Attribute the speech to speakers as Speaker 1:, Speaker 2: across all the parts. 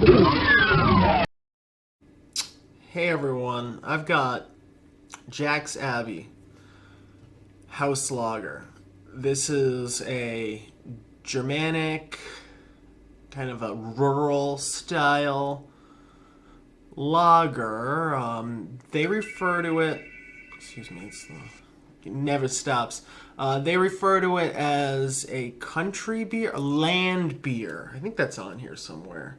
Speaker 1: Hey everyone, I've got Jack's Abbey House Lager. This is a Germanic, kind of a rural style lager. They refer to it, excuse me, it never stops. They refer to it as a country beer, a land beer. I think that's on here somewhere.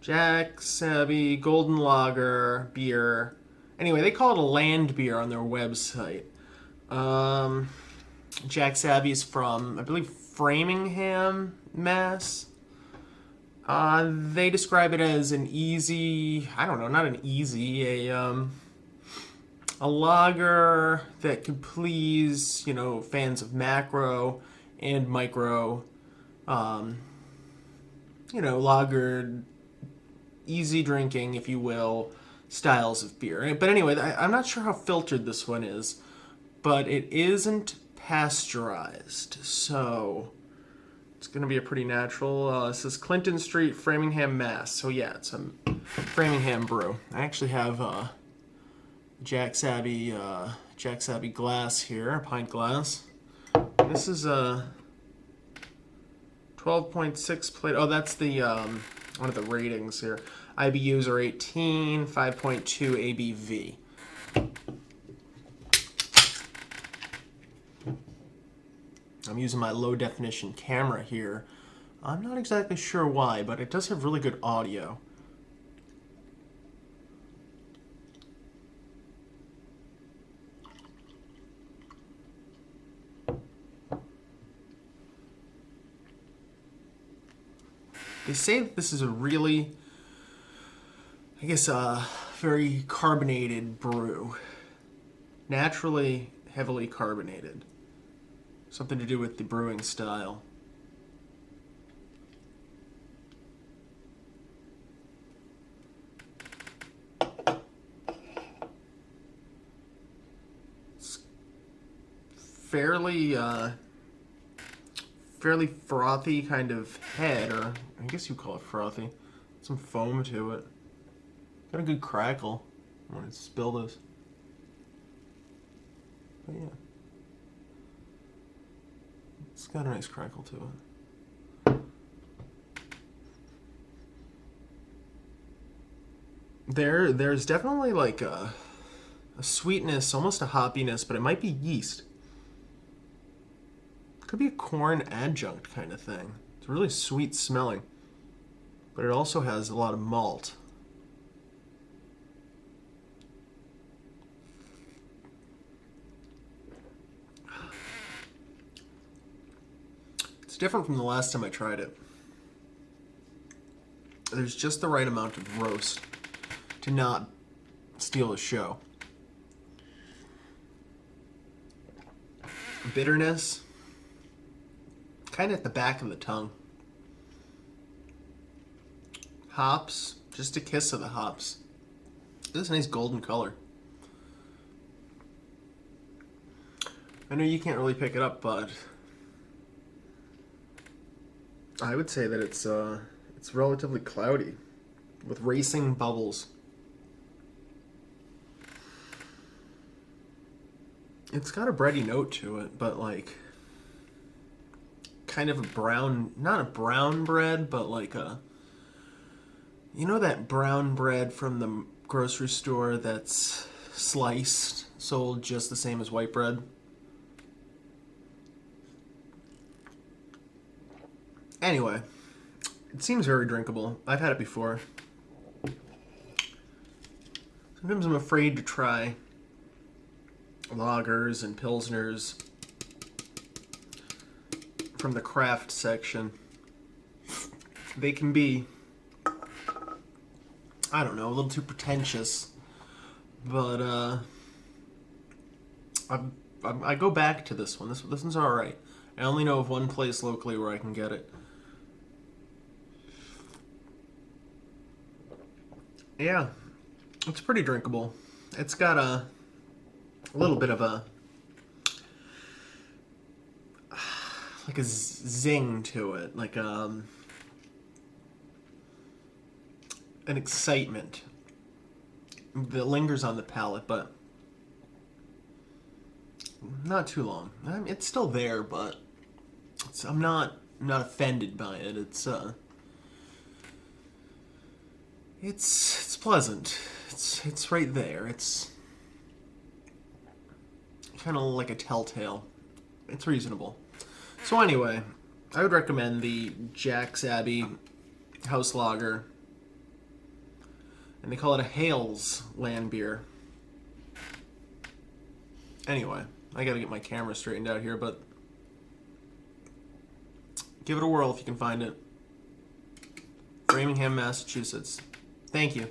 Speaker 1: Jack's Abbey Golden Lager beer. Anyway, they call it a land beer on their website. Jack's Abbey is from, I believe, Framingham, Mass. They describe it as an easy, I don't know, not an easy, a lager that could please, fans of macro and micro, lagered, easy drinking, if you will, styles of beer. But anyway, I'm not sure how filtered this one is, but it isn't pasteurized, so it's going to be a pretty natural. It says Clinton Street, Framingham, Mass. So yeah, it's a Framingham brew. I actually have Jack's Abbey glass here, a pint glass. This is a 12.6 plate. Oh, that's the one of the ratings here. IBUs are 18, 5.2 ABV. I'm using my low definition camera here. I'm not exactly sure why, but it does have really good audio. They say that this is a really, very carbonated brew. Naturally heavily carbonated. Something to do with the brewing style. It's fairly frothy kind of head, or I guess you call it frothy. Some foam to it. Got a good crackle. I want to spill this. But yeah. It's got a nice crackle to it. There's definitely like a sweetness, almost a hoppiness, but it might be yeast. Could be a corn adjunct kind of thing. It's really sweet smelling, but it also has a lot of malt. It's different from the last time I tried it. There's just the right amount of roast to not steal the show. Bitterness, kind of at the back of the tongue. Hops, just a kiss of the hops. This is a nice golden color. I know you can't really pick it up, but I would say that it's relatively cloudy with racing bubbles. It's got a bready note to it, but like kind of a brown, not a brown bread, but like a, that brown bread from the grocery store that's sliced, sold just the same as white bread? Anyway, it seems very drinkable. I've had it before. Sometimes I'm afraid to try lagers and pilsners from the craft section. They can be, I don't know, a little too pretentious, but I go back to this one. This one's all right. I only know of one place locally where I can get it. Yeah, it's pretty drinkable. It's got a little bit of a zing to it, like an excitement that lingers on the palate, but not too long. It's still there, but I'm not offended by it. It's pleasant. It's right there. It's kind of like a telltale. It's reasonable. So anyway, I would recommend the Jack's Abbey House Lager, and they call it a Hales land beer. Anyway, I gotta get my camera straightened out here, but give it a whirl if you can find it. Framingham, Massachusetts. Thank you.